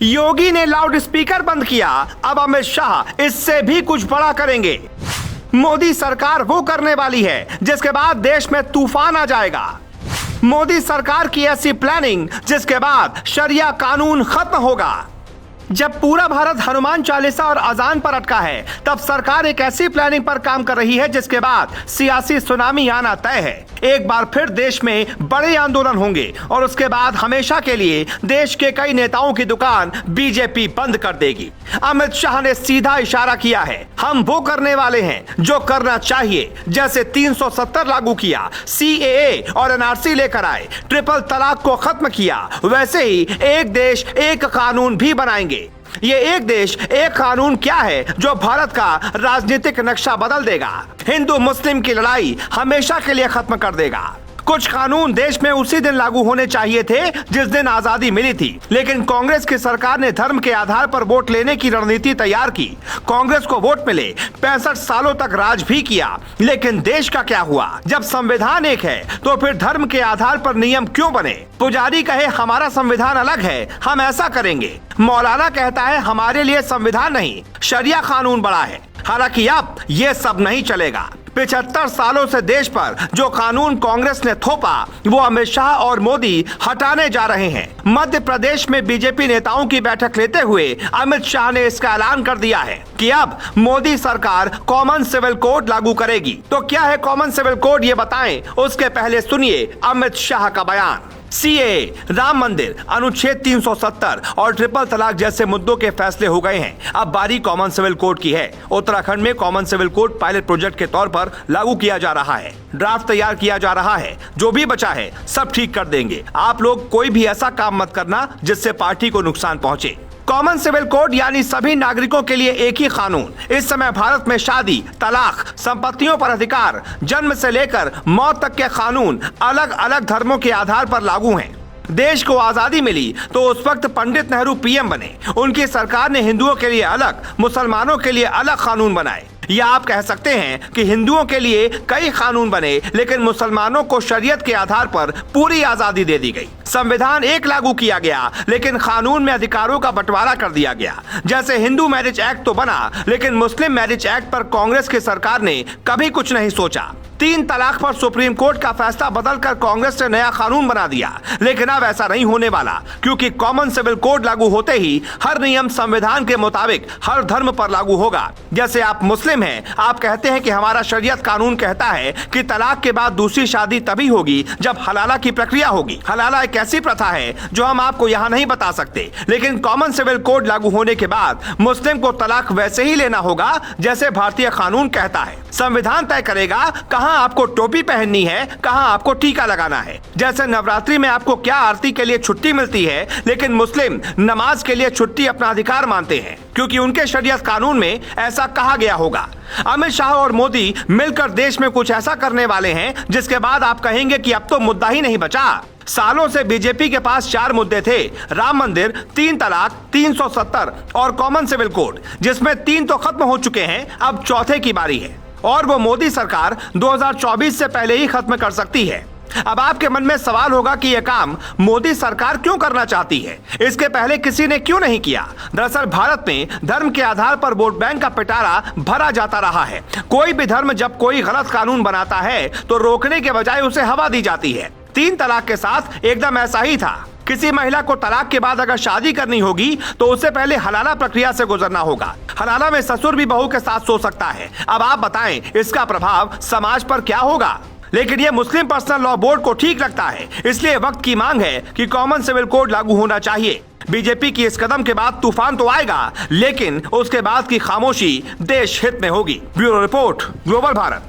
योगी ने loud speaker बंद किया, अब अमित शाह इससे भी कुछ बड़ा करेंगे। मोदी सरकार वो करने वाली है जिसके बाद देश में तूफान आ जाएगा। मोदी सरकार की ऐसी प्लानिंग जिसके बाद शरिया कानून खत्म होगा। जब पूरा भारत हनुमान चालीसा और अजान पर अटका है, तब सरकार एक ऐसी प्लानिंग पर काम कर रही है जिसके बाद सियासी सुनामी आना तय है। एक बार फिर देश में बड़े आंदोलन होंगे और उसके बाद हमेशा के लिए देश के कई नेताओं की दुकान बीजेपी बंद कर देगी। अमित शाह ने सीधा इशारा किया है, हम वो करने वाले हैं जो करना चाहिए। जैसे 370 लागू किया, CAA और NRC लेकर आए, ट्रिपल तलाक को खत्म किया, वैसे ही एक देश एक कानून भी बनाएंगे। ये एक देश एक कानून क्या है जो भारत का राजनीतिक नक्शा बदल देगा, हिंदू मुस्लिम की लड़ाई हमेशा के लिए खत्म कर देगा। कुछ कानून देश में उसी दिन लागू होने चाहिए थे जिस दिन आजादी मिली थी, लेकिन कांग्रेस की सरकार ने धर्म के आधार पर वोट लेने की रणनीति तैयार की। कांग्रेस को वोट मिले, 65 सालों तक राज भी किया, लेकिन देश का क्या हुआ? जब संविधान एक है तो फिर धर्म के आधार पर नियम क्यों बने? पुजारी कहे हमारा संविधान अलग है, हम ऐसा करेंगे। मौलाना कहता है हमारे लिए संविधान नहीं, शरिया कानून बड़ा है। हालांकि अब ये सब नहीं चलेगा। 75 सालों से देश पर जो कानून कांग्रेस ने थोपा, वो अमित शाह और मोदी हटाने जा रहे हैं। मध्य प्रदेश में बीजेपी नेताओं की बैठक लेते हुए अमित शाह ने इसका ऐलान कर दिया है कि अब मोदी सरकार कॉमन सिविल कोड लागू करेगी। तो क्या है कॉमन सिविल कोड, ये बताएं, उसके पहले सुनिए अमित शाह का बयान। CAA, राम मंदिर, अनुच्छेद 370 और ट्रिपल तलाक जैसे मुद्दों के फैसले हो गए हैं। अब बारी कॉमन सिविल कोड की है। उत्तराखंड में common civil code pilot project के तौर पर लागू किया जा रहा है। ड्राफ्ट तैयार किया जा रहा है। जो भी बचा है सब ठीक कर देंगे। आप लोग कोई भी ऐसा काम मत करना जिससे पार्टी को नुकसान पहुंचे। कॉमन सिविल कोड यानी सभी नागरिकों के लिए एक ही कानून। इस समय भारत में शादी, तलाक, संपत्तियों पर अधिकार, जन्म से लेकर मौत तक के कानून अलग अलग धर्मों के आधार पर लागू हैं। देश को आजादी मिली तो उस वक्त पंडित नेहरू PM बने। उनकी सरकार ने हिंदुओं के लिए अलग, मुसलमानों के लिए अलग कानून बनाए। या आप कह सकते हैं कि हिंदुओं के लिए कई कानून बने, लेकिन मुसलमानों को शरीयत के आधार पर पूरी आजादी दे दी गई। संविधान एक लागू किया गया, लेकिन कानून में अधिकारों का बंटवारा कर दिया गया। जैसे हिंदू मैरिज एक्ट तो बना, लेकिन मुस्लिम मैरिज एक्ट पर कांग्रेस की सरकार ने कभी कुछ नहीं सोचा। 3 तलाक पर सुप्रीम कोर्ट का फैसला बदलकर कांग्रेस ने नया कानून बना दिया, लेकिन अब ऐसा नहीं होने वाला, क्योंकि कॉमन सिविल कोड लागू होते ही हर नियम संविधान के मुताबिक हर धर्म पर लागू होगा। जैसे आप मुस्लिम हैं, आप कहते हैं कि हमारा शरीयत कानून कहता है कि तलाक के बाद दूसरी शादी तभी होगी जब हलाला की प्रक्रिया होगी। हलाला एक ऐसी प्रथा है जो हम आपको यहाँ नहीं बता सकते, लेकिन कॉमन सिविल कोड लागू होने के बाद मुस्लिम को तलाक वैसे ही लेना होगा जैसे भारतीय कानून कहता है। संविधान तय करेगा कहाँ आपको टोपी पहननी है, कहाँ आपको टीका लगाना है। जैसे नवरात्रि में आपको क्या आरती के लिए छुट्टी मिलती है, लेकिन मुस्लिम नमाज के लिए छुट्टी अपना अधिकार मानते हैं, क्योंकि उनके शरीयत कानून में ऐसा कहा गया होगा। अमित शाह और मोदी मिलकर देश में कुछ ऐसा करने वाले हैं जिसके बाद आप कहेंगे कि अब तो मुद्दा ही नहीं बचा। सालों से बीजेपी के पास 4 मुद्दे थे, राम मंदिर, 3 तलाक, 370 और कॉमन सिविल कोड, जिसमें 3 तो खत्म हो चुके हैं, अब चौथे की बारी है और वो मोदी सरकार 2024 से पहले ही खत्म कर सकती है। अब आपके मन में सवाल होगा कि यह काम मोदी सरकार क्यों करना चाहती है, इसके पहले किसी ने क्यों नहीं किया। दरअसल भारत में धर्म के आधार पर वोट बैंक का पिटारा भरा जाता रहा है। कोई भी धर्म जब कोई गलत कानून बनाता है तो रोकने के बजाय उसे हवा दी जाती है। 3 तलाक के साथ एकदम ऐसा ही था। किसी महिला को तलाक के बाद अगर शादी करनी होगी तो उससे पहले हलाला प्रक्रिया से गुजरना होगा। हलाला में ससुर भी बहू के साथ सो सकता है। अब आप बताएं इसका प्रभाव समाज पर क्या होगा। लेकिन ये मुस्लिम पर्सनल लॉ बोर्ड को ठीक लगता है, इसलिए वक्त की मांग है कि कॉमन सिविल कोड लागू होना चाहिए। बीजेपी की इस कदम के बाद तूफान तो आएगा, लेकिन उसके बाद की खामोशी देश हित में होगी। Bureau report, global Bharat.